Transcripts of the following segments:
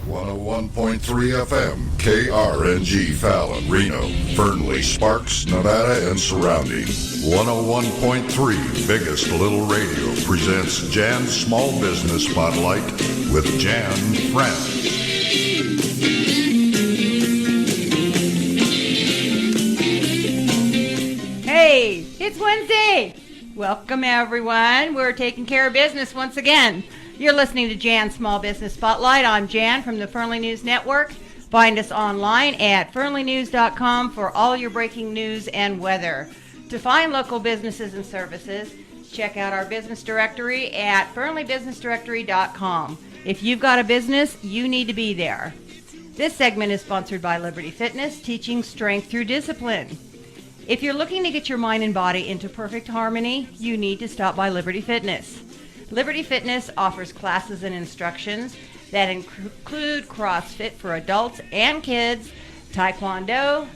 101.3 FM, KRNG Fallon, Reno, Fernley, Sparks, Nevada, and surrounding. 101.3 Biggest Little Radio presents Jan's Small Business Spotlight with Jan Friends. Hey, it's Wednesday. Welcome, everyone. We're taking care of business once again. You're listening to Jan's Small Business Spotlight. I'm Jan from the Fernley News Network. Find us online at fernleynews.com for all your breaking news and weather. To find local businesses and services, check out our business directory at fernleybusinessdirectory.com. If you've got a business, you need to be there. This segment is sponsored by Liberty Fitness, teaching strength through discipline. If you're looking to get your mind and body into perfect harmony, you need to stop by Liberty Fitness. Liberty Fitness offers classes and instructions that include CrossFit for adults and kids, Taekwondo,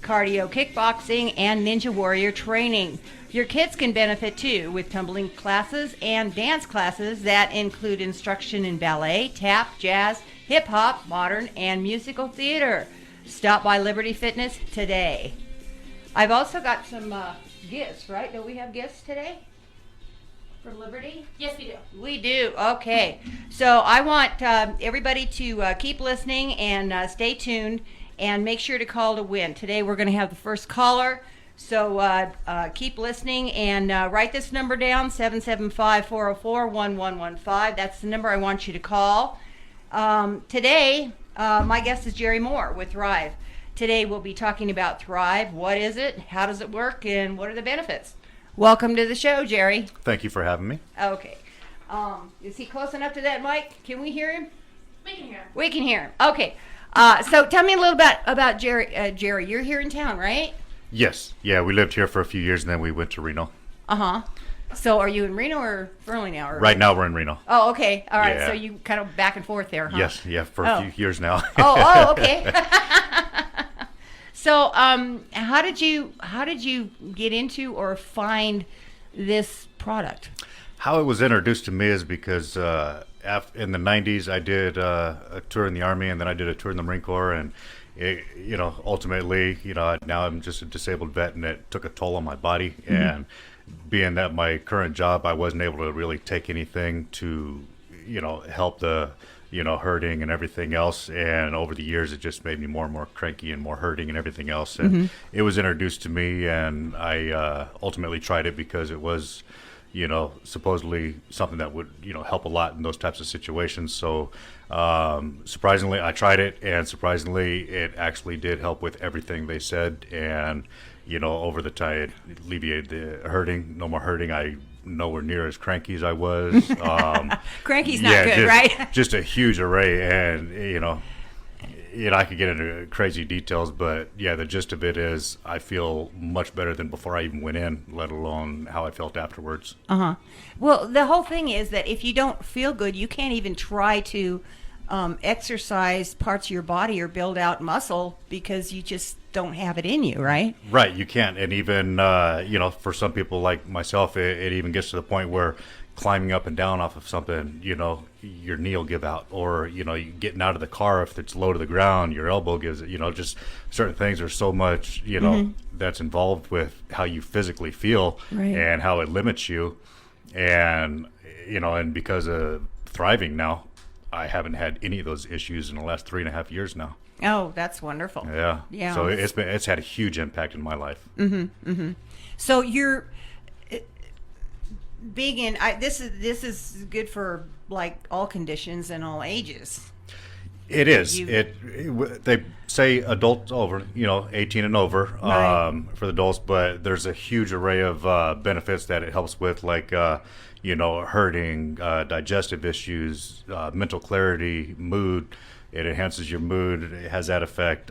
cardio kickboxing, and Ninja Warrior training. Your kids can benefit too with tumbling classes and dance classes that include instruction in ballet, tap, jazz, hip hop, modern, and musical theater. Stop by Liberty Fitness today. I've also got some gifts, right? Do we have gifts today? From Liberty? Yes, we do. We do. Okay. So I want everybody to keep listening and stay tuned and make sure to call to win. Today we're going to have the first caller. So keep listening and write this number down, 775-404-1115. That's the number I want you to call. Today, my guest is Jerry Moore with Thrive. Today we'll be talking about Thrive. What is it? How does it work? And what are the benefits? Welcome to the show, Jerry. Thank you for having me. Okay. Is he close enough to that mic? Can we hear him? We can hear him. We can hear him. Okay. So tell me a little bit about Jerry. Jerry, you're here in town, right? Yes. Yeah, we lived here for a few years and then we went to Reno. Uh-huh. So are you in Reno or Fernley now? Or? Right now we're in Reno. Oh, okay. All right. Yeah. So you kind of back and forth there, huh? Yes. Yeah, for a few years now. Oh, okay. So, how did you get into or find this product? How it was introduced to me is because in the 90s I did a tour in the Army and then I did a tour in the Marine Corps, and ultimately, now I'm just a disabled vet and it took a toll on my body. Mm-hmm. And being that my current job, I wasn't able to really take anything to, help the hurting and everything else, and over the years it just made me more and more cranky and more hurting and everything else, and mm-hmm. It was introduced to me, and I ultimately tried it because it was supposedly something that would help a lot in those types of situations. So surprisingly I tried it, and surprisingly it actually did help with everything they said, and over the time it alleviated the hurting. No more hurting. I nowhere near as cranky as I was. Cranky's not good, right? Just a huge array, and I could get into crazy details, but yeah, the gist of it is I feel much better than before I even went in, let alone how I felt afterwards. Well, the whole thing is that if you don't feel good, you can't even try to exercise parts of your body or build out muscle because you just don't have it in you, right? Right, you can't. And even for some people like myself, it even gets to the point where climbing up and down off of something, your knee will give out, or getting out of the car, if it's low to the ground, your elbow gives it. Just certain things. There's so much mm-hmm. that's involved with how you physically feel, right, and how it limits you. And and because of thriving now, I haven't had any of those issues in the last 3.5 years now. Oh, that's wonderful. Yeah. Yeah. So it's had a huge impact in my life. Mm-hmm. Mm-hmm. So you're big in this is good for like all conditions and all ages. It is. They say adults over, 18 and over, right, for the adults, but there's a huge array of benefits that it helps with, like hurting, digestive issues, mental clarity, mood. It enhances your mood. It has that effect.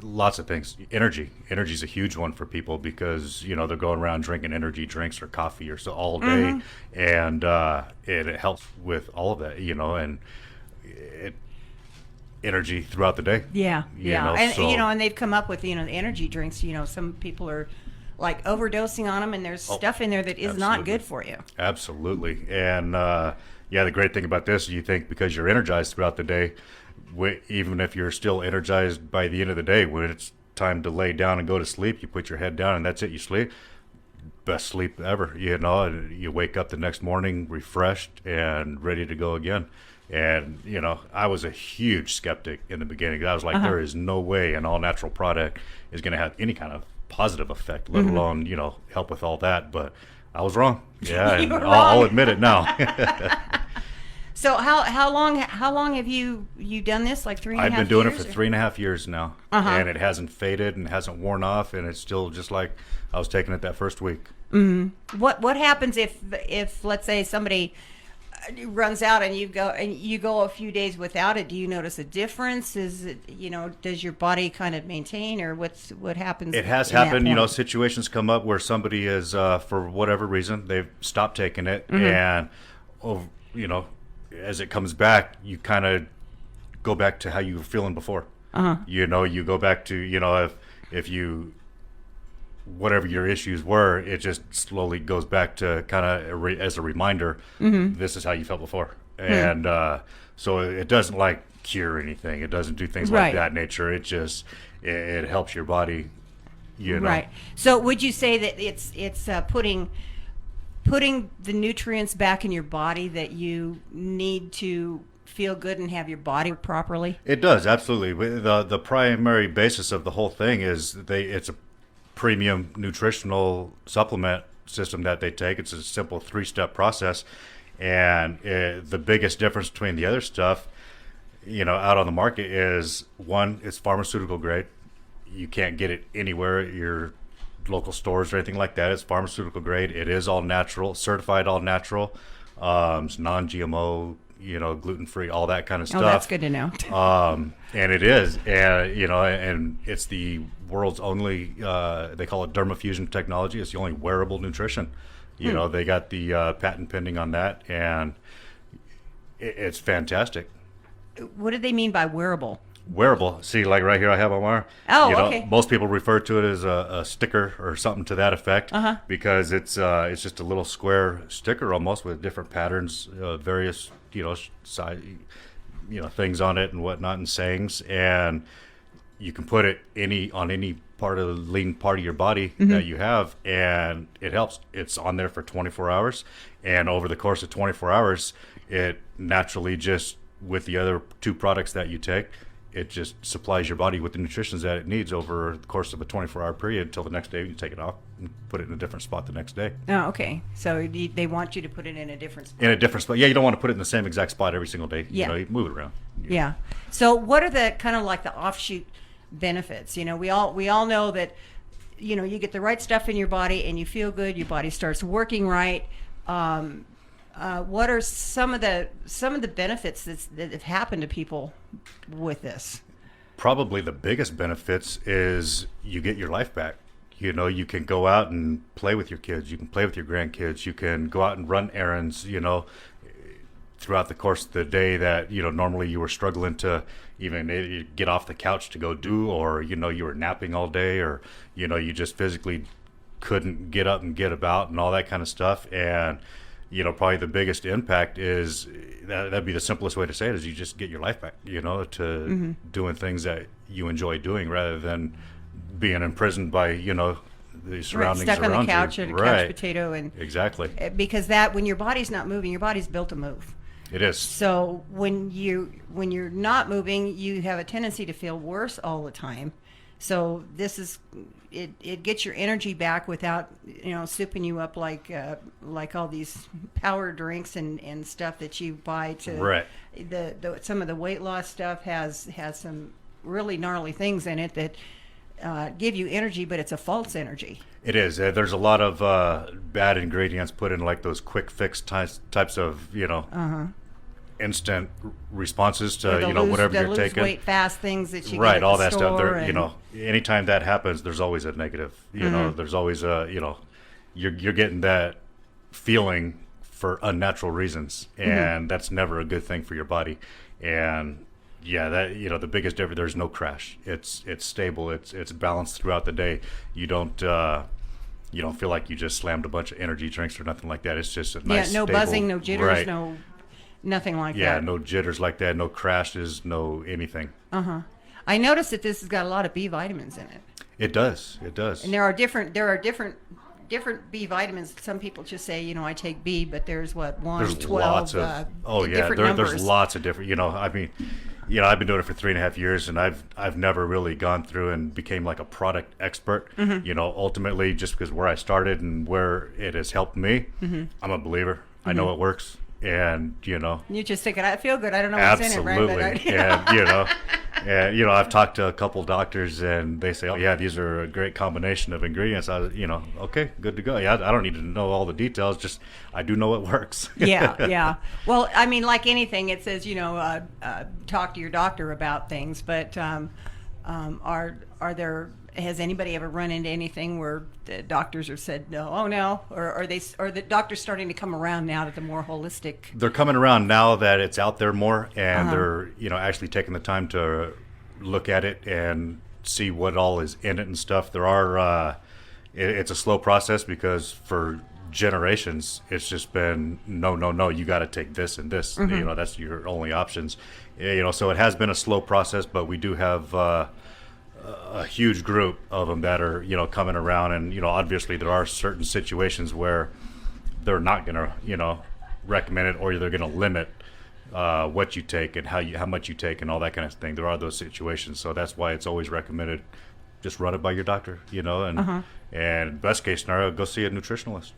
Lots of things. Energy is a huge one for people because they're going around drinking energy drinks or coffee or so all day, mm-hmm, and it helps with all of that. And energy throughout the day. Yeah, and they've come up with the energy drinks. Some people are like overdosing on them, and there's stuff in there that is not good for you. Absolutely, and Yeah, the great thing about this, you think because you're energized throughout the day, even if you're still energized by the end of the day, when it's time to lay down and go to sleep, you put your head down and that's it, you sleep. Best sleep ever, and you wake up the next morning refreshed and ready to go again. And, I was a huge skeptic in the beginning. I was like, there is no way an all-natural product is going to have any kind of positive effect, let alone, help with all that. But I was wrong. Yeah, and I'll admit it now. So how long have you done this? Like 3.5 years? I've been doing it for 3.5 years now, Uh-huh. and it hasn't faded and hasn't worn off, and it's still just like I was taking it that first week. What happens if let's say somebody runs out and you go a few days without it? Do you notice a difference? Is it, does your body kind of maintain, or what happens? It has in that happened. point? Situations come up where somebody is, for whatever reason, they've stopped taking it, and as it comes back, you kind of go back to how you were feeling before. You go back to if you whatever your issues were, it just slowly goes back to kind of as a reminder, this is how you felt before. And so it doesn't like cure anything. It doesn't do things like that nature. It just it helps your body, Right. So would you say that it's putting the nutrients back in your body that you need to feel good and have your body work properly? It does, absolutely. The primary basis of the whole thing is it's a premium nutritional supplement system that they take. It's a simple 3-step process, and the biggest difference between the other stuff, out on the market is, one, it's pharmaceutical grade. You can't get it anywhere at your local stores or anything like that. It's pharmaceutical grade. It is all natural, certified all natural. It's non-GMO, gluten-free, all that kind of stuff. Oh, that's good to know. And it is, and it's the world's only, they call it dermafusion technology. It's the only wearable nutrition. They got the patent pending on that, and it's fantastic. What do they mean by wearable? Wearable. See, like right here, I have on my arm. Oh, okay. Most people refer to it as a sticker or something to that effect, because it's just a little square sticker almost with different patterns, various size, things on it and whatnot, and sayings, and you can put it on any part of the lean part of your body that you have, and it helps. It's on there for 24 hours, and over the course of 24 hours, it naturally just, with the other 2 products that you take, it just supplies your body with the nutrition that it needs over the course of a 24-hour period until the next day you take it off and put it in a different spot the next day. Oh, okay. So they want you to put it in a different spot. In a different spot. Yeah, you don't want to put it in the same exact spot every single day. Yeah. You move it around. Yeah. So what are the kind of like the offshoot benefits? We all know that, you get the right stuff in your body and you feel good, your body starts working right. What are some of the benefits that have happened to people with this? Probably the biggest benefits is you get your life back. You can go out and play with your kids. You can play with your grandkids. You can go out and run errands, throughout the course of the day that, normally you were struggling to even get off the couch to go do, or, you were napping all day, or, you just physically couldn't get up and get about and all that kind of stuff. And probably the biggest impact is that'd be the simplest way to say it, is you just get your life back, to doing things that you enjoy doing, rather than being imprisoned by, the surroundings stuck around on the couch you. or a couch potato. And exactly, because when your body's not moving, your body's built to move. it is. So when you're not moving, you have a tendency to feel worse all the time. So this is it gets your energy back without souping you up like all these power drinks and stuff that you buy to. Right. Some of the weight loss stuff has some really gnarly things in it that give you energy, but it's a false energy. It is. There's a lot of bad ingredients put in, like those quick fix types of instant responses to whatever you're lose taking. Weight fast things that you Right, get at all the that stuff. store There, anytime that happens, there's always a negative. There's always you're getting that feeling for unnatural reasons, and that's never a good thing for your body. And yeah, that the biggest difference, there's no crash. It's stable. It's balanced throughout the day. You don't feel like you just slammed a bunch of energy drinks or nothing like that. It's just a nice, no stable, buzzing, no jitters, right. no Nothing like Yeah, that. no jitters like that, no crashes, no anything. I noticed that this has got a lot of B vitamins in it. It does. It does. And there are different B vitamins. Some people just say, you know, I take B, but there's what, 1, There's 12, lots of different numbers. there's lots of different. You know, I mean, you know, I've been doing it for 3.5 years, and I've never really gone through and became like a product expert. You know, ultimately, just because where I started and where it has helped me, I'm a believer. I know it works, and you know, You just think, I feel good. I don't know what's in it, right? absolutely, and you know. And, you know, I've talked to a couple doctors, and they say, oh, yeah, these are a great combination of ingredients. You know, okay, good to go. Yeah, I don't need to know all the details. Just, I do know it works. Yeah. Well, I mean, like anything, it says, you know, talk to your doctor about things. But has anybody ever run into anything where the doctors have said no? Oh no, or are the doctors starting to come around now to the more holistic? They're coming around now that it's out there more, and they're, you know, actually taking the time to look at it and see what all is in it and stuff. There are, it's a slow process because for generations it's just been no, you got to take this and this. You know, that's your only options. You know, so it has been a slow process, but we do have a huge group of them that are, you know, coming around. And, you know, obviously there are certain situations where they're not going to, you know, recommend it, or they're going to limit what you take and how much you take and all that kind of thing. There are those situations, so that's why it's always recommended just run it by your doctor, you know, and best case scenario, go see a nutritionalist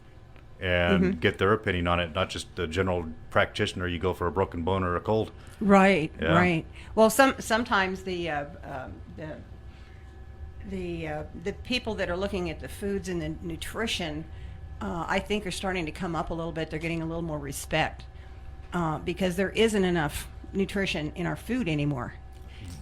and get their opinion on it, not just the general practitioner you go for a broken bone or a cold. Right. Well, sometimes the people that are looking at the foods and the nutrition, I think, are starting to come up a little bit. They're getting a little more respect because there isn't enough nutrition in our food anymore.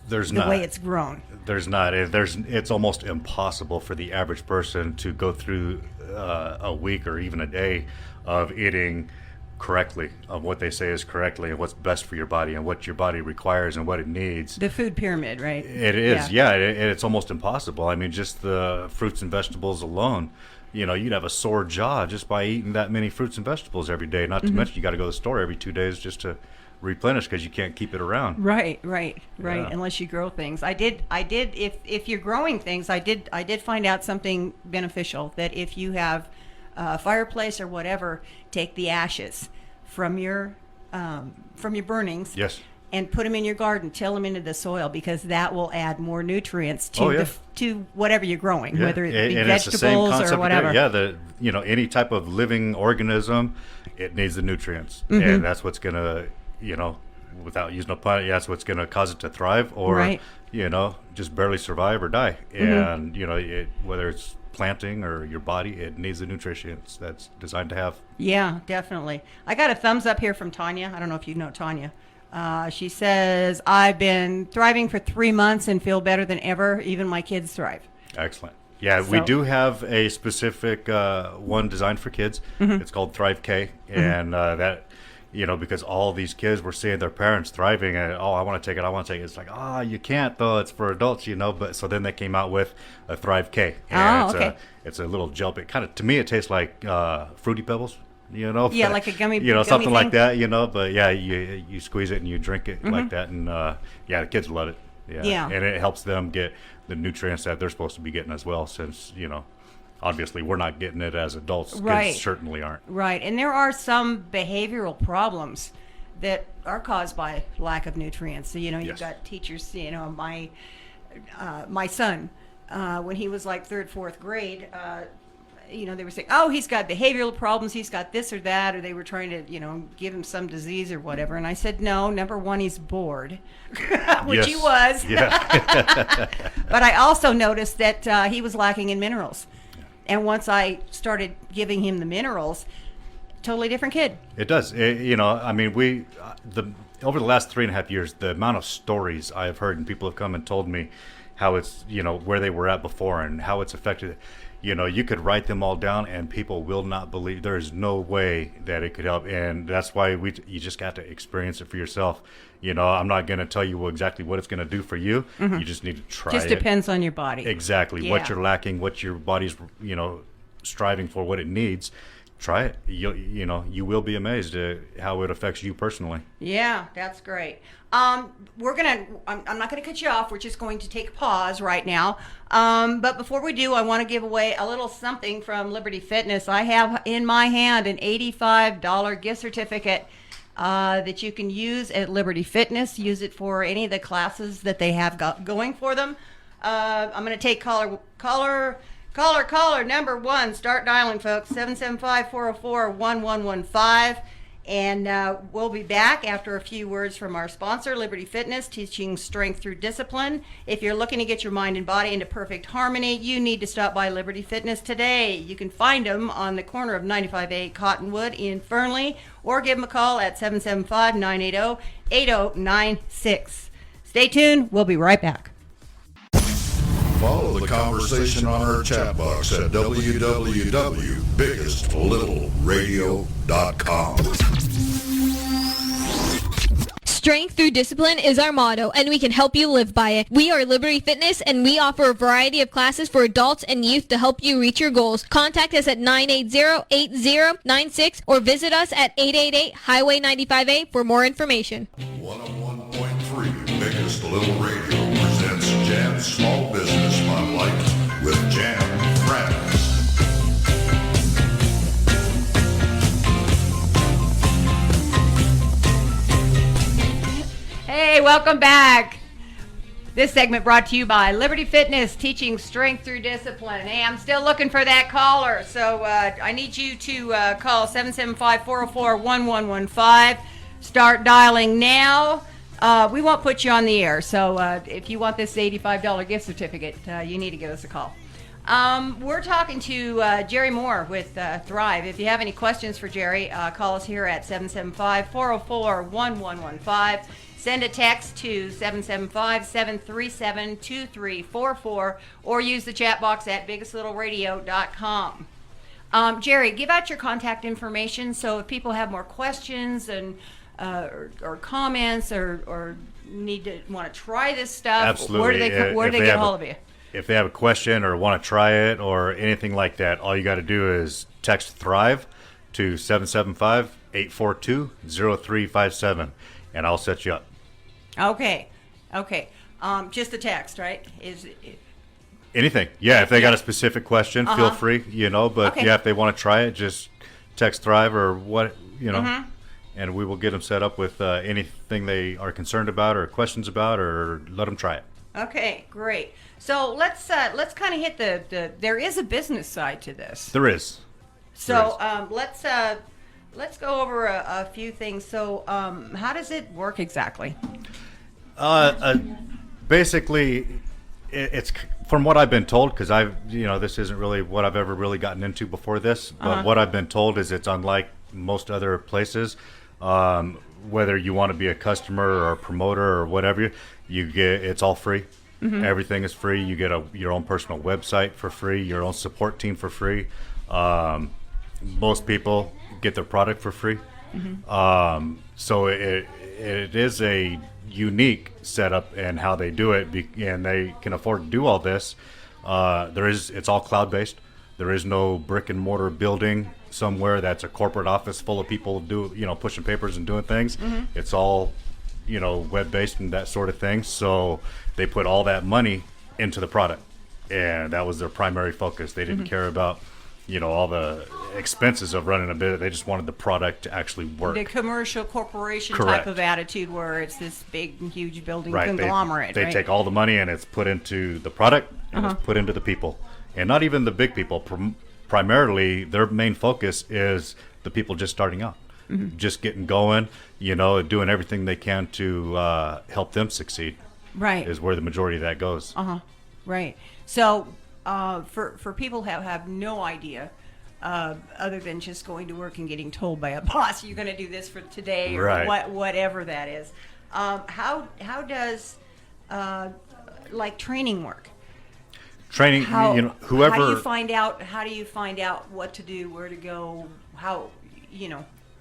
There's the not. way it's grown. There's not. It's almost impossible for the average person to go through a week or even a day of eating correctly, of what they say is correctly, and what's best for your body and what your body requires and what it needs. The food pyramid, right? It is, yeah. It's almost impossible. I mean, just the fruits and vegetables alone, you know, you'd have a sore jaw just by eating that many fruits and vegetables every day. Not to mention you got to go to the store every 2 days just to replenish because you can't keep it around. Right. Yeah. Unless you grow things. I did. If you're growing things, I did find out something beneficial, that if you have a fireplace or whatever, take the ashes from your burnings. Yes. And put them in your garden, till them into the soil, because that will add more nutrients to to whatever you're growing, whether it be vegetables or whatever. Any type of living organism, it needs the nutrients, and that's what's gonna, without using a pun, that's what's gonna cause it to thrive, or just barely survive or die. And whether it's planting or your body, it needs the nutrients that's designed to have. Yeah, definitely. I got a thumbs up here from Tanya. I don't know if you know Tanya. She says, I've been thriving for 3 months and feel better than ever. Even my kids thrive. Excellent. Yeah, we do have a specific one designed for kids. It's called Thrive K. And that, because all these kids were seeing their parents thriving, and, I want to take it. It's like, you can't, though. It's for adults, but so then they came out with a Thrive K. And it's a little gel. It kind of, to me, it tastes like Fruity Pebbles. Like a gummy, something thing. Like that, but yeah, you squeeze it and you drink it like that, and the kids love it. Yeah, and it helps them get the nutrients that they're supposed to be getting as well, since obviously we're not getting it as adults. Right. Kids certainly aren't. Right, and there are some behavioral problems that are caused by lack of nutrients. So you've got teachers. My son, when he was like 3rd, 4th grade. They were saying, he's got behavioral problems, he's got this or that, or they were trying to, give him some disease or whatever. And I said, no, number one, he's bored, which he was. Yeah. But I also noticed that he was lacking in minerals. And once I started giving him the minerals, totally different kid. It does. We over the last 3.5 years, the amount of stories I have heard, and people have come and told me how it's, where they were at before and how it's affected. You could write them all down and people will not believe. There is no way that it could help. And that's why you just got to experience it for yourself. I'm not going to tell you exactly what it's going to do for you. You just need to try it. Just depends on your body. Exactly. Yeah. What you're lacking, what your body's, striving for, what it needs. try it. You will be amazed at how it affects you personally. Yeah, that's great. I'm not gonna cut you off. We're just going to take a pause right now. But before we do, I want to give away a little something from Liberty Fitness. I have in my hand an $85 gift certificate that you can use at Liberty Fitness. Use it for any of the classes that they have going for them. I'm going to take caller number one. Start dialing, folks. 775-404-1115. And we'll be back after a few words from our sponsor, Liberty Fitness, teaching strength through discipline. If you're looking to get your mind and body into perfect harmony, you need to stop by Liberty Fitness today. You can find them on the corner of 95A Cottonwood in Fernley, or give them a call at 775-980-8096. Stay tuned. We'll be right back. Follow the conversation on our chat box at www.biggestlittlerradio.com. Strength through discipline is our motto, and we can help you live by it. We are Liberty Fitness, and we offer a variety of classes for adults and youth to help you reach your goals. Contact us at 980-8096 or visit us at 888 Highway 95A for more information. 101.3 Biggest Little Radio presents Jan's Small Business Spotlight with Jan Friends. Hey, welcome back. This segment brought to you by Liberty Fitness, teaching strength through discipline. Hey, I'm still looking for that caller, so I need you to call 775-404-1115. Start dialing now. We won't put you on the air, so if you want this $85 gift certificate, you need to give us a call. We're talking to Jerry Moore with Thrive. If you have any questions for Jerry, call us here at 775-404-1115. Send a text to 775-737-2344 or use the chat box at biggestlittlerradio.com. Jerry, give out your contact information so if people have more questions and or comments or want to try this stuff, Absolutely. where do they get a hold of you? If they have a question or want to try it or anything like that, all you got to do is text Thrive to 775-842-0357, and I'll set you up. Okay. Just a text, right? Anything. Yeah, if they got a specific question, feel free, but Okay. yeah, if they want to try it, just text Thrive or what, and we will get them set up with anything they are concerned about or questions about, or let them try it. Okay, great. So let's kind of hit the there is a business side to this. There is. So let's go over a few things. So how does it work exactly? Basically, it's from what I've been told, because this isn't really what I've ever really gotten into before this, but what I've been told is it's unlike most other places. Whether you want to be a customer or a promoter or whatever, it's all free. Mm-hmm. Everything is free. You get your own personal website for free, your own support team for free. Most people get their product for free. Mm-hmm. So it is a unique setup and how they do it, and they can afford to do all this. It's all cloud-based. There is no brick and mortar building somewhere that's a corporate office full of people pushing papers and doing things. Mm-hmm. It's all web-based and that sort of thing. So they put all that money into the product, and that was their primary focus. They didn't care about all the expenses of running a business. They just wanted the product to actually work. The commercial corporation Correct. Type of attitude where it's this big, huge building Right. conglomerate. They right? take all the money and it's put into the product and it's put into the people. And not even the big people. Primarily, their main focus is the people just starting out. Mm-hmm. Just getting going, doing everything they can to help them succeed. Right. Is where the majority of that goes. Right. So for people who have no idea, other than just going to work and getting told by a boss, you're going to do this for today or Right. whatever that is. How does training work? Training, whoever. How do you find out what to do, where to go, how,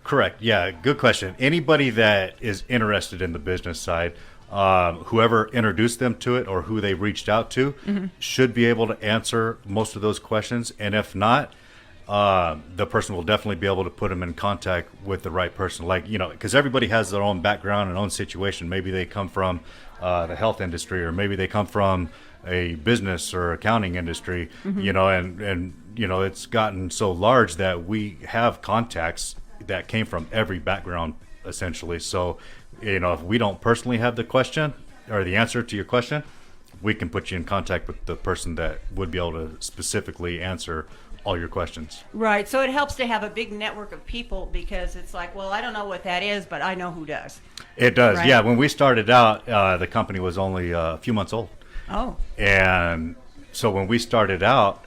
Correct. Yeah, good question. Anybody that is interested in the business side, whoever introduced them to it or who they reached out to should be able to answer most of those questions. And if not, the person will definitely be able to put them in contact with the right person. Like, because everybody has their own background and own situation. Maybe they come from the health industry, or maybe they come from a business or accounting industry, and it's gotten so large that we have contacts that came from every background, essentially. So, if we don't personally have the question or the answer to your question, we can put you in contact with the person that would be able to specifically answer all your questions. Right. So it helps to have a big network of people, because it's like, well, I don't know what that is, but I know who does. It does. Right? Yeah. When we started out, the company was only a few months old. Oh. And so when we started out,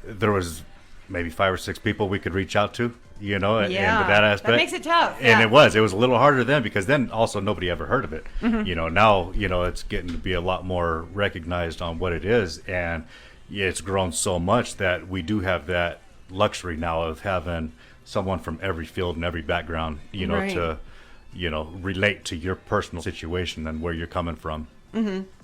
there was maybe 5 or 6 people we could reach out to, and with that aspect. That makes it tough. And it was a little harder then, because then also nobody ever heard of it. Now, it's getting to be a lot more recognized on what it is. And it's grown so much that we do have that luxury now of having someone from every field and every background, Right. to, relate to your personal situation and where you're coming from.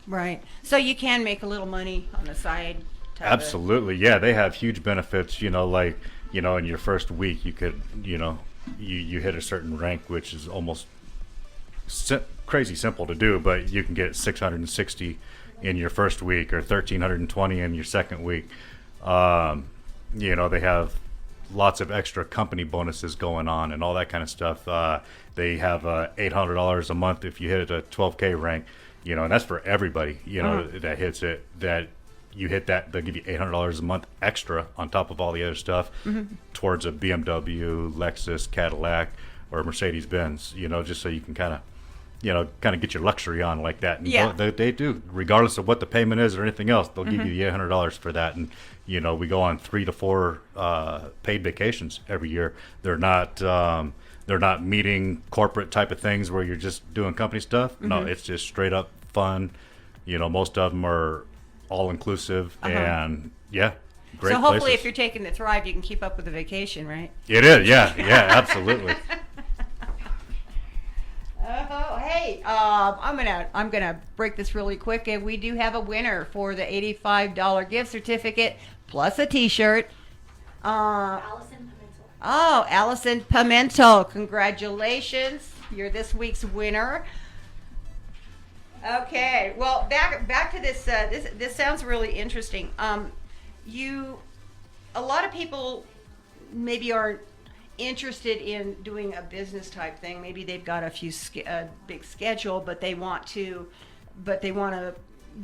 Right. So you can make a little money on the side. Absolutely. Yeah. They have huge benefits, like, in your first week, you could, you hit a certain rank, which is almost crazy simple to do, but you can get 660 in your first week, or 1,320 in your second week. They have lots of extra company bonuses going on and all that kind of stuff. They have $800 a month if you hit a 12K rank, and that's for everybody, that hits it. That you hit that, they'll give you $800 a month extra on top of all the other stuff towards a BMW, Lexus, Cadillac, or Mercedes-Benz, just so you can kind of get your luxury on like that. And they do, regardless of what the payment is or anything else, they'll give you the $800 for that. And, we go on 3 to 4 paid vacations every year. They're not meeting corporate type of things where you're just doing company stuff. No, it's just straight up fun. Most of them are all inclusive, and great. So hopefully places. if you're taking the Thrive, you can keep up with the vacation, right? It is, yeah, absolutely. Oh, hey, I'm gonna break this really quick, and we do have a winner for the $85 gift certificate plus a T-shirt. Allison Pimentel. Oh, Allison Pimentel, congratulations! You're this week's winner. Okay, well, back to this. This sounds really interesting. A lot of people maybe aren't interested in doing a business type thing. Maybe they've got a big schedule, but they want to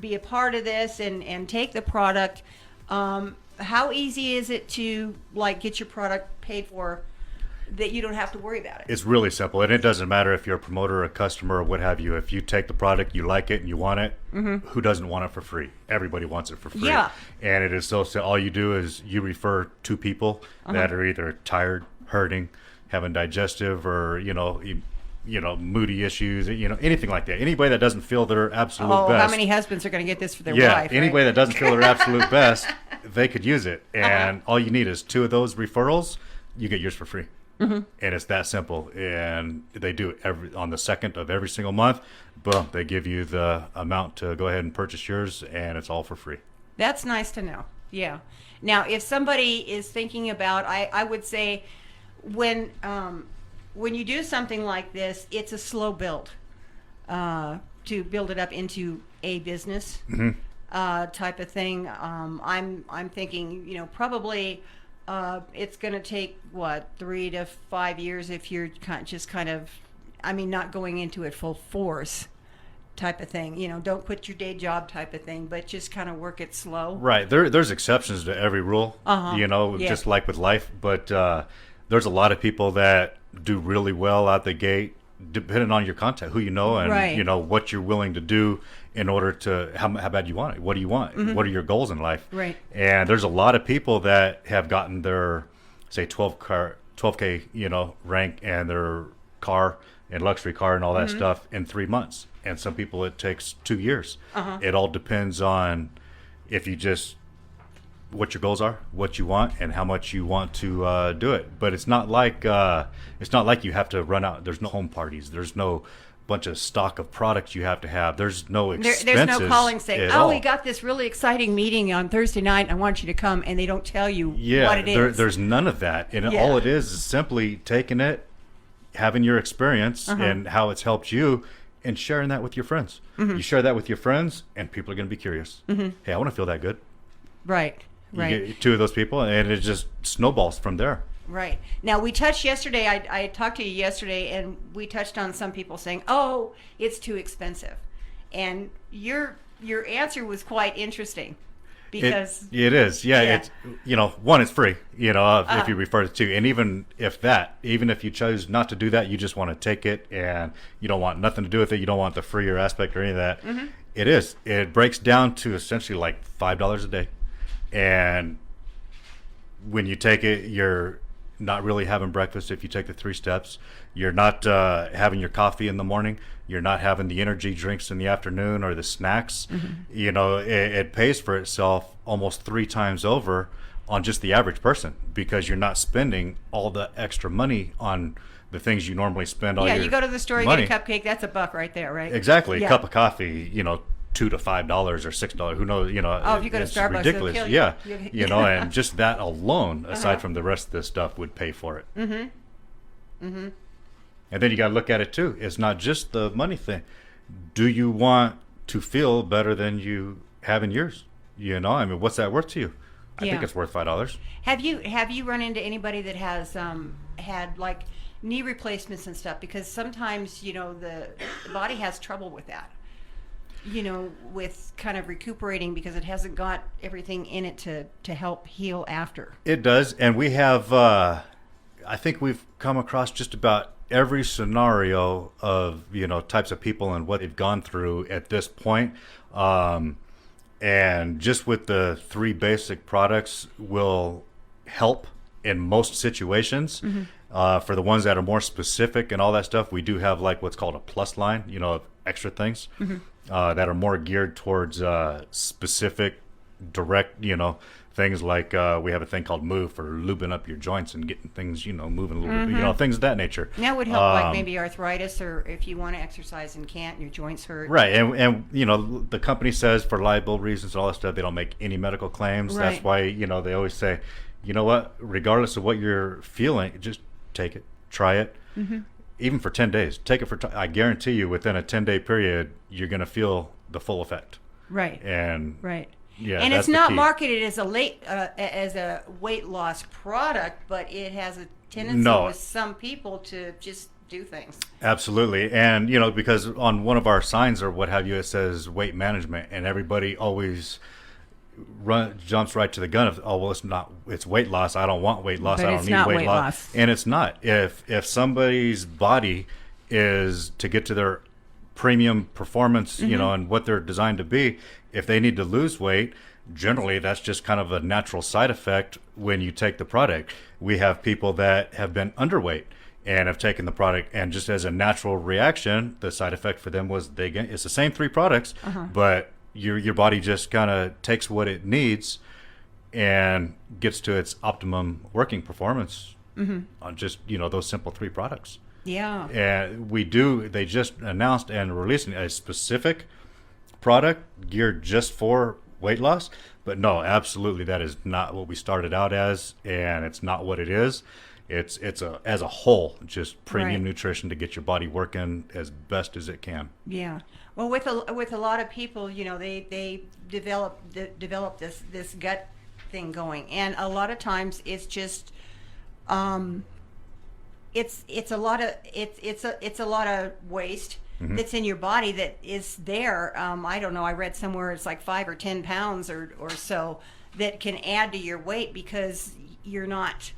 be a part of this and take the product. How easy is it to get your product paid for, that you don't have to worry about it? It's really simple, and it doesn't matter if you're a promoter, a customer, or what have you. If you take the product, you like it, and you want it, who doesn't want it for free? Everybody wants it for free. Yeah. And it is so all you do is you refer 2 people that are either tired, hurting, having digestive, or moody issues, anything like that. Anybody that doesn't feel their absolute best. How many husbands are going to get this for their wife? Anybody right? that doesn't feel their absolute best, they could use it. And all you need is 2 of those referrals, you get yours for free. And it's that simple. And they do it on the 2nd of every single month. Boom, they give you the amount to go ahead and purchase yours, and it's all for free. That's nice to know. Yeah. Now, if somebody is thinking about, I would say, when you do something like this, it's a slow build to build it up into a business type of thing. I'm thinking, probably it's going to take 3 to 5 years if you're not going into it full force type of thing. Don't quit your day job type of thing, but just kind of work it slow. Right. There's exceptions to every rule, just like with life. But there's a lot of people that do really well out the gate, depending on your contact, who you know, and right. What you're willing to do in order to how bad you want it. What do you want? What are your goals in life? Right. And there's a lot of people that have gotten their, say, 12K, rank and their car and luxury car and all that stuff in 3 months. And some people it takes 2 years. It all depends on what your goals are, what you want, and how much you want to do it. But it's not like you have to run out. There's no home parties. There's no bunch of stock of products you have to have. There's no expenses. There's no calling saying, at "Oh, all. we got this really exciting meeting on Thursday night. And I want you to come," and they don't tell you what it is. There's none of that, and Yeah. all it is simply taking it, having your experience and how it's helped you, and sharing that with your friends. You share that with your friends, and people are going to be curious. Hey, I want to feel that good. Right. You get two of those people, and it just snowballs from there. Right. Now, we touched yesterday, I talked to you yesterday, and we touched on some people saying, "Oh, it's too expensive." And your answer was quite interesting because it is. Yeah, Yeah. it's, one, it's free, if you refer to, and even if you chose not to do that, you just want to take it and you don't want nothing to do with it, you don't want the freer aspect or any of that. It breaks down to essentially like $5 a day. And when you take it, you're not really having breakfast if you take the 3 steps. You're not having your coffee in the morning. You're not having the energy drinks in the afternoon or the snacks. It pays for itself almost 3 times over on just the average person, because you're not spending all the extra money on the things you normally spend all your you go to the store, money. you get a cupcake, that's $1 right there, right? Exactly. Yeah. A cup of coffee, $2 to $5 or $6. Who knows? Oh, if you go to it's Starbucks, ridiculous. they'll kill you. Yeah, and just that alone, aside from the rest of this stuff, would pay for it. And then you got to look at it too. It's not just the money thing. Do you want to feel better than you have in years? What's that worth to you? I think Yeah. it's worth $5. Have you run into anybody that has had like knee replacements and stuff? Because sometimes the body has trouble with that. With kind of recuperating because it hasn't got everything in it to help heal after. It does, and we have. I think we've come across just about every scenario of types of people and what they've gone through at this point. And just with the 3 basic products will help in most situations. For the ones that are more specific and all that stuff, we do have like what's called a plus line, of extra things that are more geared towards specific, direct, things like we have a thing called Move for lubing up your joints and getting things, moving a little bit, things of that nature. And that would help like maybe arthritis, or if you want to exercise and can't and your joints hurt. Right, and the company says for liability reasons and all that stuff, they don't make any medical claims. Right. That's why, they always say, you know what, regardless of what you're feeling, just take it, try it. Even for 10 days, take it I guarantee you within a 10-day period, you're going to feel the full effect. Right. And Right. yeah, and that's it's the not key. marketed as a weight loss product, but it has a tendency No. with some people to just do things. Absolutely. And, because on one of our signs or what have you, it says weight management, and everybody always jumps right to the gun of, oh, well, it's weight loss. I don't want weight loss. But I it's don't need not weight weight loss. loss. And it's not. If somebody's body is to get to their premium performance, and what they're designed to be, if they need to lose weight, generally that's just kind of a natural side effect when you take the product. We have people that have been underweight and have taken the product, and just as a natural reaction, the side effect for them was it's the same 3 products, but your body just kind of takes what it needs and gets to its optimum working performance on just those simple 3 products. Yeah. And they just announced and releasing a specific product geared just for weight loss, but no, absolutely that is not what we started out as, and it's not what it is. It's as a whole, just premium Right. nutrition to get your body working as best as it can. Yeah. Well, with a lot of people, they develop this gut thing going, and a lot of times it's just it's a lot of waste that's in your body that is there. I don't know. I read somewhere it's like 5 or 10 pounds or so that can add to your weight because you're not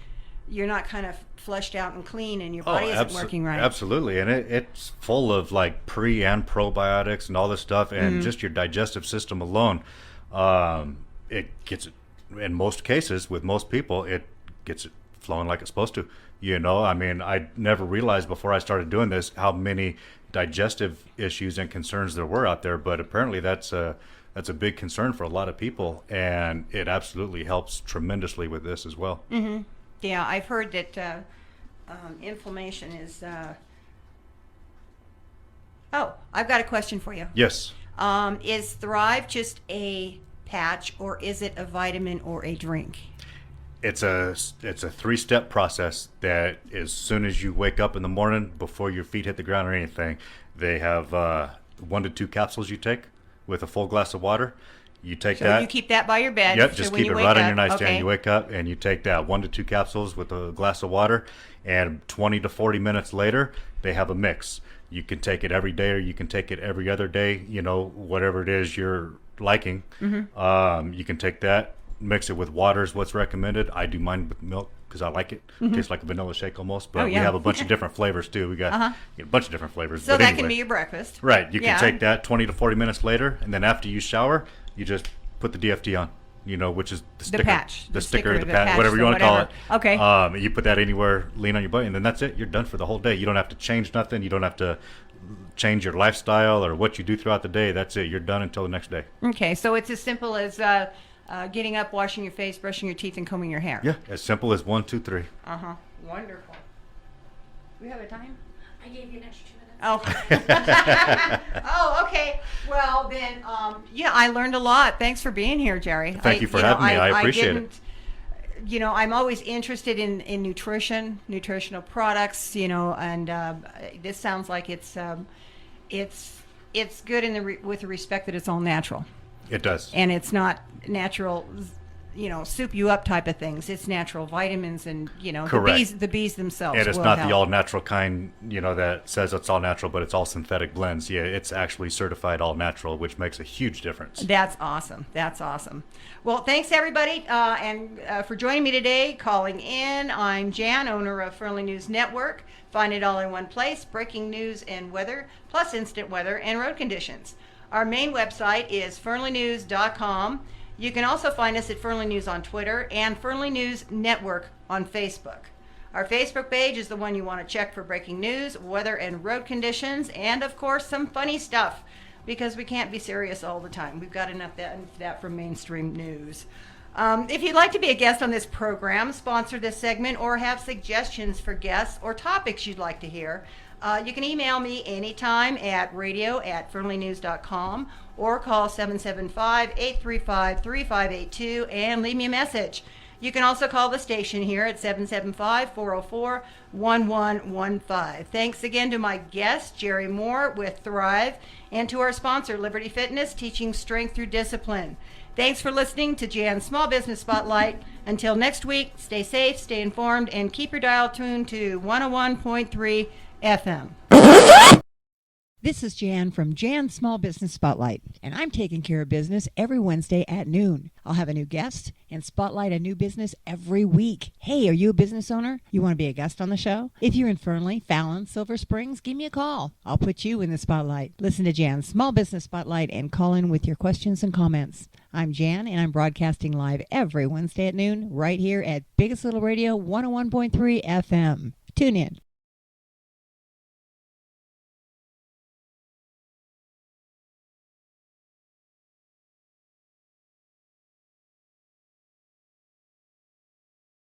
kind of flushed out and clean, and your body isn't working right. Absolutely, and it's full of like pre and probiotics and all this stuff, and just your digestive system alone, it gets it. In most cases, with most people, it gets it flowing like it's supposed to. I never realized before I started doing this how many digestive issues and concerns there were out there, but apparently that's a big concern for a lot of people, and it absolutely helps tremendously with this as well. Yeah, I've heard that inflammation is Oh, I've got a question for you. Yes. Is Thrive just a patch, or is it a vitamin or a drink? It's a 3-step process that as soon as you wake up in the morning, before your feet hit the ground or anything, they have 1 to 2 capsules you take with a full glass of water. You take So that. you keep that by your bed. Yep, so just when keep you it wake right on up, your nightstand. okay. You wake up and you take that 1 to 2 capsules with a glass of water, and 20 to 40 minutes later, they have a mix. You can take it every day, or you can take it every other day. You know, whatever it is you're liking. Mm-hmm. You can take that, mix it with water is what's recommended. I do mine with milk because I like it. Tastes like a vanilla shake almost. But we yeah. have a bunch of different flavors too. We got a bunch of different flavors. So But that anyway. can be your breakfast. Right. You can Yeah. take that 20 to 40 minutes later, and then after you shower, you just put the DFT on, which is the sticker. patch. The sticker, the the patch, patch, whatever you so want to call it. whatever. Okay. You put that anywhere, lean on your body, and then that's it. You're done for the whole day. You don't have to change nothing. You don't have to change your lifestyle or what you do throughout the day. That's it. You're done until the next day. Okay, so it's as simple as getting up, washing your face, brushing your teeth, and combing your hair. Yeah, as simple as 1, 2, 3. Uh-huh. Wonderful. We have a time? I gave you an extra 2 minutes. Oh. Oh, okay. Well, then, yeah, I learned a lot. Thanks for being here, Jerry. Thank you for having me. I appreciate it. I'm always interested in nutrition, nutritional products, and this sounds like it's good with the respect that it's all natural. It does. And it's not natural, soup you up type of things. It's natural vitamins and, Correct. the bees themselves. And it's will not help. the all natural kind, that says it's all natural, but it's all synthetic blends. Yeah, it's actually certified all natural, which makes a huge difference. That's awesome. That's awesome. Well, thanks everybody, and for joining me today, calling in. I'm Jan, owner of Fernley News Network. Find it all in one place: breaking news and weather, plus instant weather and road conditions. Our main website is fernleynews.com. You can also find us at Fernley News on Twitter and Fernley News Network on Facebook. Our Facebook page is the one you want to check for breaking news, weather and road conditions, and of course some funny stuff, because we can't be serious all the time. We've got enough of that from mainstream news. If you'd like to be a guest on this program, sponsor this segment, or have suggestions for guests or topics you'd like to hear, you can email me anytime at radio@fernleynews.com or call 775-835-3582 and leave me a message. You can also call the station here at 775-404-1115. Thanks again to my guest, Jerry Moore with Thrive, and to our sponsor, Liberty Fitness, teaching strength through discipline. Thanks for listening to Jan's Small Business Spotlight. Until next week, stay safe, stay informed, and keep your dial tuned to 101.3 FM. This is Jan from Jan's Small Business Spotlight, and I'm taking care of business every Wednesday at noon. I'll have a new guest and spotlight a new business every week. Hey, are you a business owner? You want to be a guest on the show? If you're in Fernley, Fallon, Silver Springs, give me a call. I'll put you in the spotlight. Listen to Jan's Small Business Spotlight and call in with your questions and comments. I'm Jan, and I'm broadcasting live every Wednesday at noon right here at Biggest Little Radio 101.3 FM. Tune in.